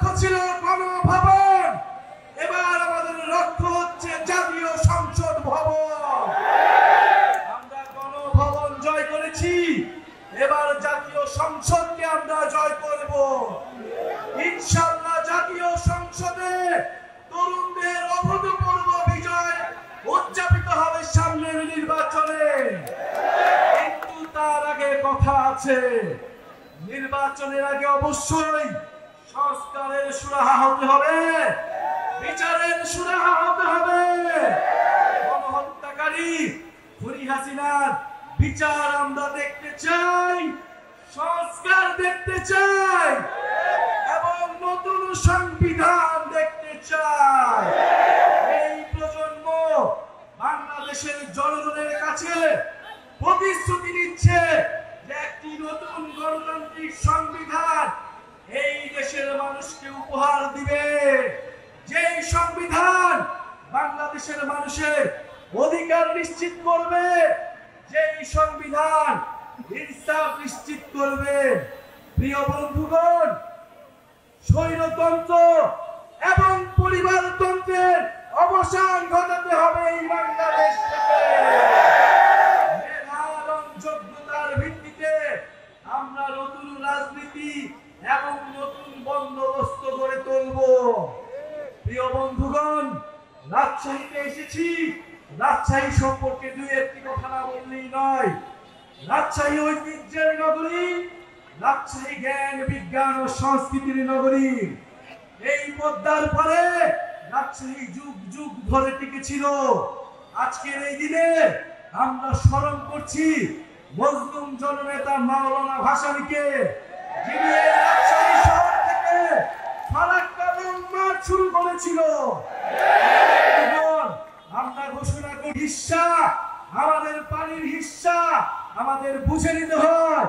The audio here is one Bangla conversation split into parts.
লক্ষ্য ছিল গণভবন, এবার আমাদের লক্ষ্য হচ্ছে জাতীয় সংসদ ভবন। আমরা গণভবন জয় করেছি, এবার জাতীয় সংসদকে আমরা জয় করব ইনশাআল্লাহ। জাতীয় সংসদে তরুণদের অভূতপূর্ব বিজয় উদযাপিত হবে সামনের নির্বাচনে। কিন্তু তার আগে কথা আছে, নির্বাচনের আগে অবশ্যই সংস্কারের সুরাহা হতে হবে, বিচারের সুরাহা হতে হবে। গণহত্যাকারী খুনি হাসিনার বিচার আমরা দেখতে চাই, সংস্কার দেখতে চাই এবং নতুন সংবিধান দেখতে চাই। এই প্রজন্ম বাংলাদেশের জনগণের কাছে প্রতিশ্রুতি দিচ্ছে যে একটি নতুন গণতান্ত্রিক সংবিধান এই দেশের মানুষকে উপহার দিবে, যেই সংবিধান বাংলাদেশের মানুষের অধিকার নিশ্চিত করবে, যেই সংবিধান ইনসাফ নিশ্চিত করবে। প্রিয় বন্ধুগণ, স্বৈরতন্ত্র এবং পরিবারতন্ত্রের অবসান ঘটাতে হবে এই বাংলাদেশ থেকে। মেধা এবং যোগ্যতার ভিত্তিতে আমরা নতুন রাজনীতি এবং নতুন বন্দোবস্ত গড়ে তুলব। প্রিয় বন্ধুগণ, রাজশাহীতে এসেছি, রাজশাহী সম্পর্কে দুই একটি কথা না বললেই নয়। রাজশাহী ঐতিহ্যের নগরী, রাজশাহী জ্ঞান বিজ্ঞান ও সংস্কৃতির নগরী। এই পদ্মার পরে রাজশাহী যুগ যুগ ধরে টিকেছিল। আজকের এই দিনে আমরা স্মরণ করছি মজলুম জননেতা মাওলানা ভাসানীকে, যিনি রাজশাহী শহর থেকে ফারাক্কা লং মার্চ শুরু করেছিল। আমরা ঘোষণা করি, হিস্সা আমাদের পানির হিস্সা আমাদের বুঝে নিতে হয়,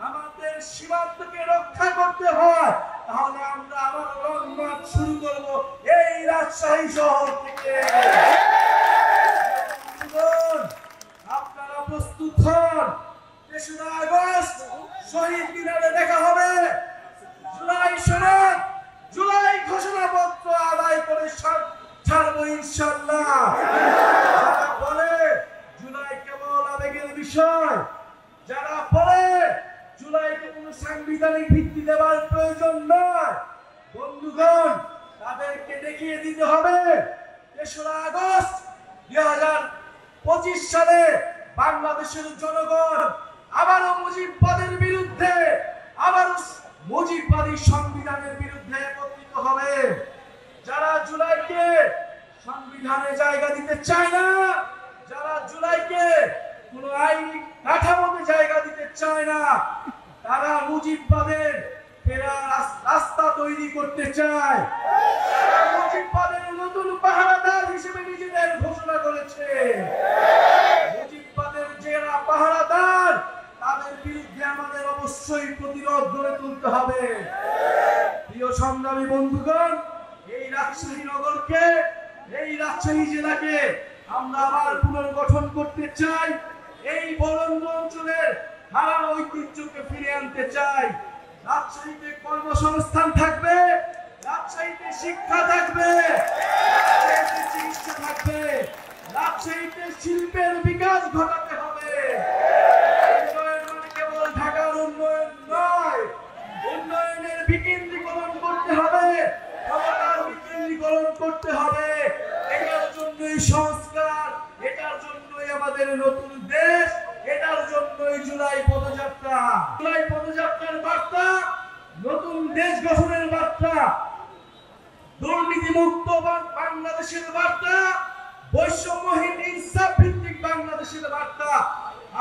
আমাদের সীমান্তকে রক্ষা করতে হয়। তাহলে আমরা আবার লং মার্চ শুরু করব এই রাজশাহী শহর থেকে। আপনারা প্রস্তুত হন, ৩রা আগস্ট শহীদ মিনারে দেখা হবে। জুলাই সনদ, জুলাই ঘোষণাপত্র আদায় করে ছাড়বো ইনশাআল্লাহ। যারা বলে জুলাই কেবল আবেগের বিষয়, যারা বলে জুলাইকে কোনো সাংবিধানিক ভিত্তি দেওয়ার প্রয়োজন নয়, বন্ধুগণ তাদেরকে দেখিয়ে দিতে হবে ৩রা আগস্ট ২০২৫ সালে বাংলাদেশের জনগণ আবারও মুজিববাদের বিরুদ্ধে, আবারও মুজিববাদী সংবিধানের বিরুদ্ধে একত্রিত হবে। যারা জুলাইকে সংবিধানে জায়গা দিতে চায় না, যারা জুলাইকে কোন আইনি কাঠামোতে জায়গা দিতে চায় না, তারা মুজিববাদের ফেরার রাস্তা তৈরি করতে চায়। তারা মুজিববাদের নতুন পাহারাদার হিসেবে নিজেদের ঘোষণা করেছে। মুজিববাদের যারা পাহারাদার, তাদের বিরুদ্ধে আমাদের অবশ্যই প্রতিরোধ গড়ে তুলতে হবে। প্রিয় সংগ্রামী বন্ধুগণ, এই রাজশাহী নগরকে, এই রাজশাহী জেলাকে আমরা আবার পুনর্গঠন করতে চাই। এই বরেন্দ্র অঞ্চলের হারানো ঐতিহ্যকে ফিরে আনতে চাই। রাজশাহীতে কর্মসংস্থান থাকবে, রাজশাহীতে শিক্ষা থাকবে, রাজশাহীতে চিকিৎসা থাকবে, রাজশাহীতে শিল্পের বিকাশ ঘটাতে হবে। উন্নয়ন মানে কেবল ঢাকার উন্নয়ন নয়, উন্নয়নের বিকেন্দ্রীকরণ করতে হবে, ক্ষমতার বিকেন্দ্রীকরণ করতে হবে। এটার জন্যই সংস্কার, এটার জন্যই আমাদের নতুন দেশ, এটার জন্যই জুলাই পদযাত্রা। জুলাই পদযাত্রার বার্তা নতুন দেশ গঠনের বার্তা, দুর্নীতিমুক্ত বাংলাদেশের বার্তা, বৈষম্যহীন ইনসাফ ভিত্তিক বাংলাদেশের বার্তা।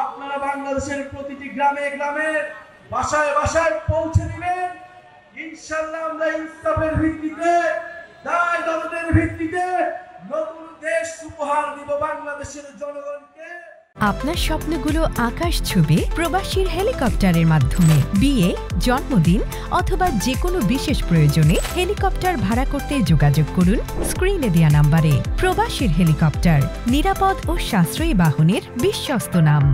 আপনারা বাংলাদেশের প্রতিটি গ্রামে গ্রামে, বাসায় বাসায় পৌঁছে দিবেন। ইনশাআল্লাহ আমরা ইনসাফের ভিত্তিতে, দায় দরদের ভিত্তিতে নতুন দেশ উপহার দিব বাংলাদেশের জনগণকে। আপনার স্বপ্নগুলো আকাশ ছুবে প্রবাসীর হেলিকপ্টারের মাধ্যমে। বিয়ে, জন্মদিন অথবা যে কোনো বিশেষ প্রয়োজনে হেলিকপ্টার ভাড়া করতে যোগাযোগ করুন স্ক্রিনে দেয়া নাম্বারে। প্রবাসীর হেলিকপ্টার, নিরাপদ ও সাশ্রয়ী বাহনের বিশ্বস্ত নাম।